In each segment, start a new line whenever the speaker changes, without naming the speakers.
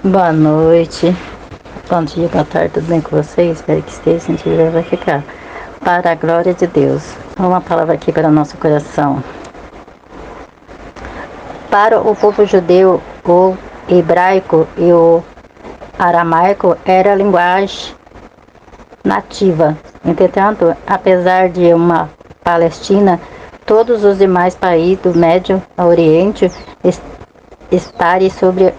Boa noite, bom dia, boa tarde, tudo bem com vocês? Espero que esteja, se não tiver, vai ficar. Para a glória de Deus. Uma palavra aqui para o nosso coração. Para o povo judeu, o hebraico e o aramaico era a linguagem nativa. Entretanto, apesar de uma Palestina, todos os demais países do Médio Oriente estarem sobre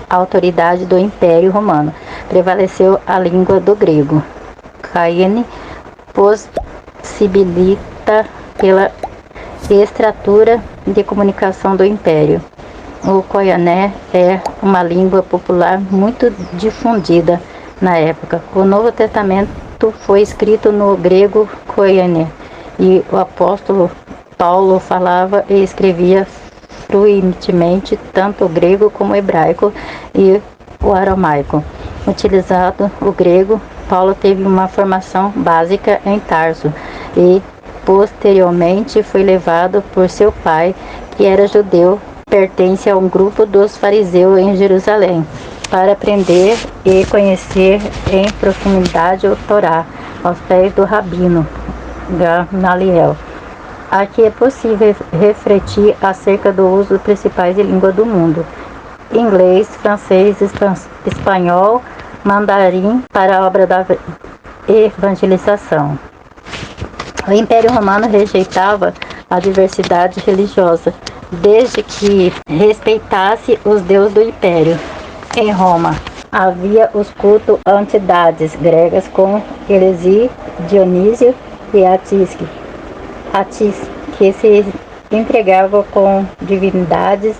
a autoridade do Império Romano. Prevaleceu a língua do grego. Caine possibilita pela estrutura de comunicação do Império. O koiané é uma língua popular muito difundida na época. O Novo Testamento foi escrito no grego koiané e o apóstolo Paulo falava e escrevia fluentemente tanto o grego como o hebraico e o aramaico. Utilizado o grego, Paulo teve uma formação básica em Tarso e posteriormente foi levado por seu pai, que era judeu, pertence a um grupo dos fariseus em Jerusalém, para aprender e conhecer em profundidade o Torá, aos pés do rabino Gamaliel. Aqui é possível refletir acerca do uso dos principais de língua do mundo: inglês, francês, espanhol, mandarim para a obra da evangelização. O Império Romano rejeitava a diversidade religiosa, desde que respeitasse os deuses do Império. Em Roma, havia os cultos a entidades gregas como Elesí, Dionísio e Atis, que se entregavam com divindades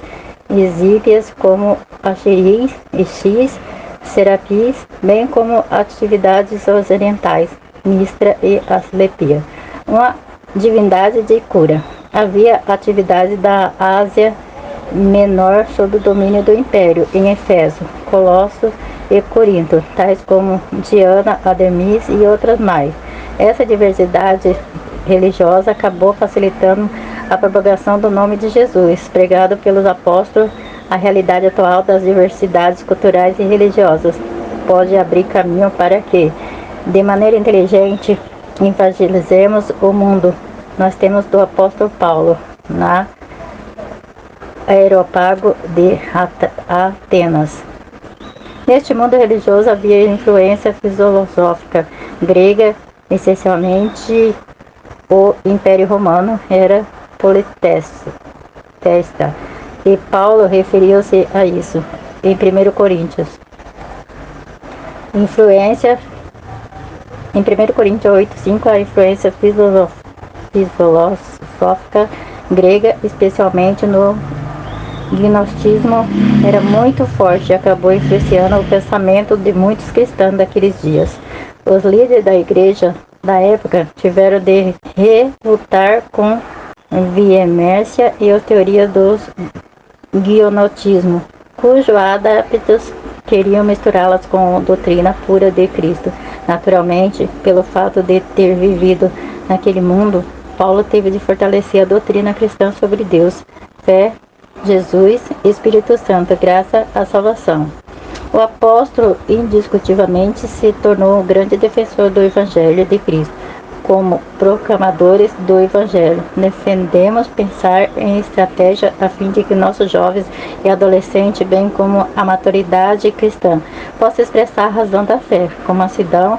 exíguas como Axeris, Ixis, Serapis, bem como atividades orientais, Mistra e Asclepia, uma divindade de cura. Havia atividade da Ásia Menor sob o domínio do Império, em Éfeso, Colosso e Corinto, tais como Diana, Artemis e outras mais. Essa diversidade religiosa acabou facilitando a propagação do nome de Jesus, pregado pelos apóstolos. A realidade atual das diversidades culturais e religiosas pode abrir caminho para que, de maneira inteligente, evangelizemos o mundo. Nós temos do apóstolo Paulo, na Aerópago de Atenas. Neste mundo religioso havia influência filosófica grega, essencialmente o Império Romano era politeísta, e Paulo referiu-se a isso em 1 Coríntios. Influência em 1 Coríntios 8:5, a influência filosófica grega, especialmente no gnosticismo, era muito forte e acabou influenciando o pensamento de muitos cristãos daqueles dias. Os líderes da igreja da época tiveram de relutar com veemência e as teorias do gnosticismo, cujos adeptos queriam misturá-las com a doutrina pura de Cristo. Naturalmente, pelo fato de ter vivido naquele mundo, Paulo teve de fortalecer a doutrina cristã sobre Deus, fé, Jesus e Espírito Santo, graça à salvação. O apóstolo indiscutivelmente se tornou um grande defensor do Evangelho de Cristo. Como proclamadores do Evangelho, defendemos pensar em estratégia a fim de que nossos jovens e adolescentes, bem como a maturidade cristã, possam expressar a razão da fé, com mansidão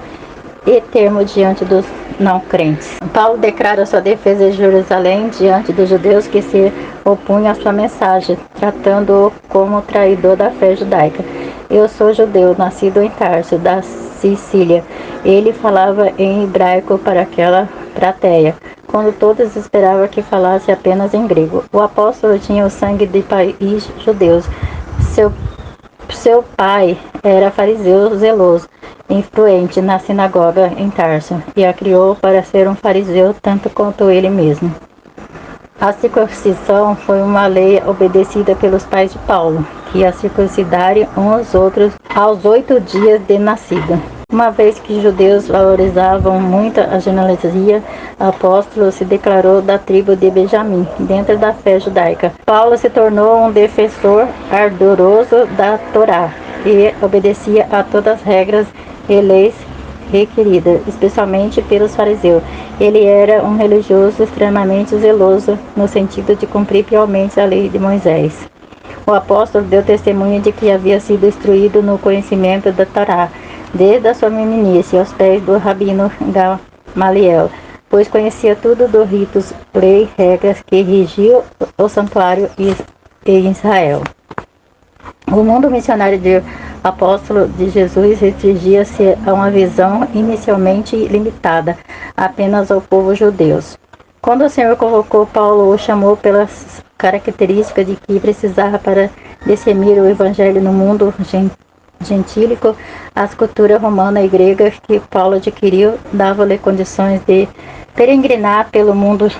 e termo diante dos não crentes. Paulo declara sua defesa de Jerusalém diante dos judeus que se opunham à sua mensagem, tratando-o como traidor da fé judaica. Eu sou judeu, nascido em Tarso, da Sicília. Ele falava em hebraico para aquela plateia, quando todos esperavam que falasse apenas em grego. O apóstolo tinha o sangue de país judeus. Seu pai era fariseu zeloso, influente na sinagoga em Tarso, e a criou para ser um fariseu tanto quanto ele mesmo. A circuncisão foi uma lei obedecida pelos pais de Paulo, que a circuncidarem uns aos outros aos 8 dias de nascido. Uma vez que os judeus valorizavam muito a genealogia, o apóstolo se declarou da tribo de Benjamim, dentro da fé judaica. Paulo se tornou um defensor ardoroso da Torá e obedecia a todas as regras e leis requeridas, especialmente pelos fariseus. Ele era um religioso extremamente zeloso, no sentido de cumprir fielmente a lei de Moisés. O apóstolo deu testemunho de que havia sido instruído no conhecimento da Torá, desde a sua meninice aos pés do rabino Gamaliel, pois conhecia tudo dos ritos, leis, regras que regiam o santuário em Israel. O mundo missionário de apóstolo de Jesus restringia-se a uma visão inicialmente limitada apenas ao povo judeu. Quando o Senhor convocou Paulo, o chamou pelas características de que precisava para disseminar o evangelho no mundo gentílico. As culturas romana e grega que Paulo adquiriu davam-lhe condições de peregrinar pelo mundo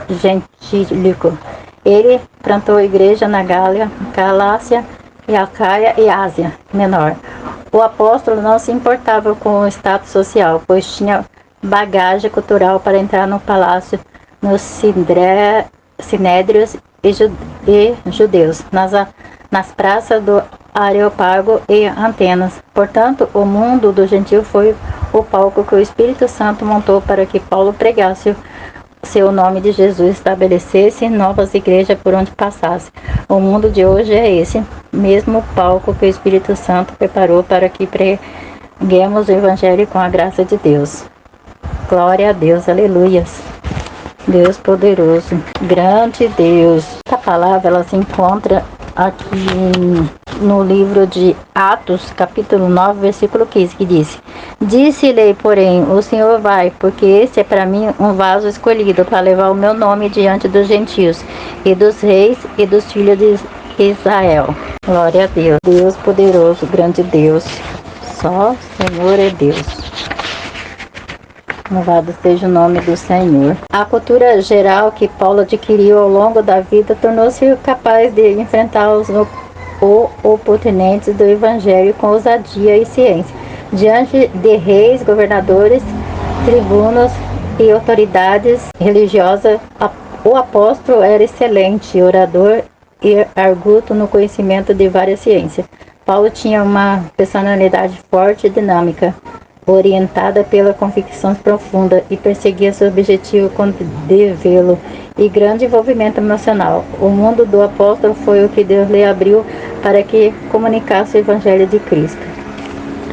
gentílico. Ele plantou a igreja na Galácia e Acaia e Ásia Menor. O apóstolo não se importava com o status social, pois tinha bagagem cultural para entrar no palácio, nos sinédrios e judeus, nas praças do Areópago e Atenas. Portanto, o mundo do gentil foi o palco que o Espírito Santo montou para que Paulo pregasse seu nome de Jesus, estabelecesse novas igrejas por onde passasse. O mundo de hoje é esse mesmo palco que o Espírito Santo preparou para que preguemos o Evangelho com a graça de Deus. Glória a Deus, aleluias. Deus poderoso, grande Deus. Essa palavra ela se encontra aqui no livro de Atos, capítulo 9, versículo 15, que diz: Disse-lhe, porém, o Senhor vai, porque esse é para mim um vaso escolhido para levar o meu nome diante dos gentios e dos reis e dos filhos de Israel. Glória a Deus. Deus poderoso, grande Deus. Só o Senhor é Deus. Louvado seja o nome do Senhor. A cultura geral que Paulo adquiriu ao longo da vida tornou-se capaz de enfrentar os oponentes do Evangelho com ousadia e ciência. Diante de reis, governadores, tribunos e autoridades religiosas, o apóstolo era excelente orador e arguto no conhecimento de várias ciências. Paulo tinha uma personalidade forte e dinâmica, orientada pela convicção profunda e perseguia seu objetivo com develo e grande envolvimento emocional. O mundo do apóstolo foi o que Deus lhe abriu para que comunicasse o Evangelho de Cristo.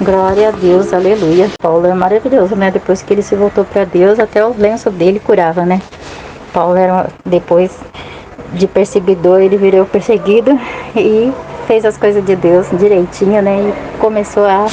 Glória a Deus, aleluia. Paulo é maravilhoso, né? Depois que ele se voltou para Deus, até os lenços dele curava, né? Paulo era, depois de perseguidor, ele virou perseguido e fez as coisas de Deus direitinho, né? E começou a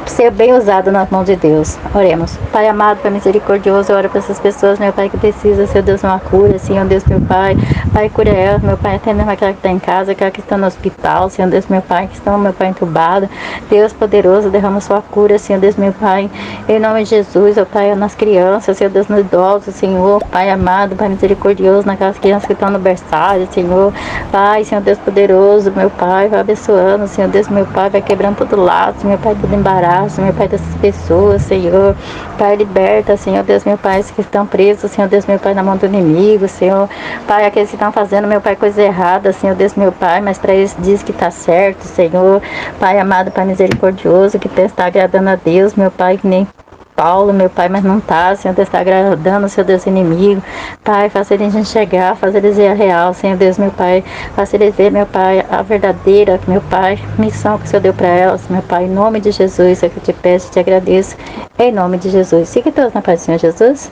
ser bem usado nas mãos de Deus. Oremos. Pai amado, Pai misericordioso, eu oro para essas pessoas, meu Pai, que precisa, Senhor Deus, uma cura, Senhor Deus, meu Pai. Pai, cura elas, meu Pai, até mesmo aquela que está em casa, aquela que está no hospital, Senhor Deus, meu Pai, que estão, meu Pai, entubado. Deus poderoso, derrama sua cura, Senhor Deus, meu Pai. Em nome de Jesus, ó Pai, nas crianças, Senhor Deus, nos idosos, Senhor, Pai amado, Pai misericordioso, naquelas crianças que estão no berçário, Senhor. Pai, Senhor Deus poderoso, meu Pai, vai abençoando, Senhor Deus, meu Pai, vai quebrando todo lado, meu Pai, todo embaraço, meu Pai, dessas pessoas, Senhor. Pai, liberta, Senhor Deus, meu Pai, os que estão presos, Senhor Deus, meu Pai, na mão do inimigo, Senhor. Pai, aqueles que estão fazendo, meu Pai, coisa errada, Senhor Deus, meu Pai, mas para eles diz que está certo, Senhor. Pai amado, Pai misericordioso, que está agradando a Deus, meu Pai, que nem Paulo, meu Pai, mas não está, Senhor Deus, está agradando, Senhor Deus, inimigo. Pai, faça eles enxergar, faça eles ver a real, Senhor Deus, meu Pai, faça eles ver, meu Pai, a verdadeira, meu Pai, missão que o Senhor deu para elas, meu Pai, em nome de Jesus, é que eu te peço, te agradeço, em nome de Jesus. Fique todos na paz do Senhor Jesus.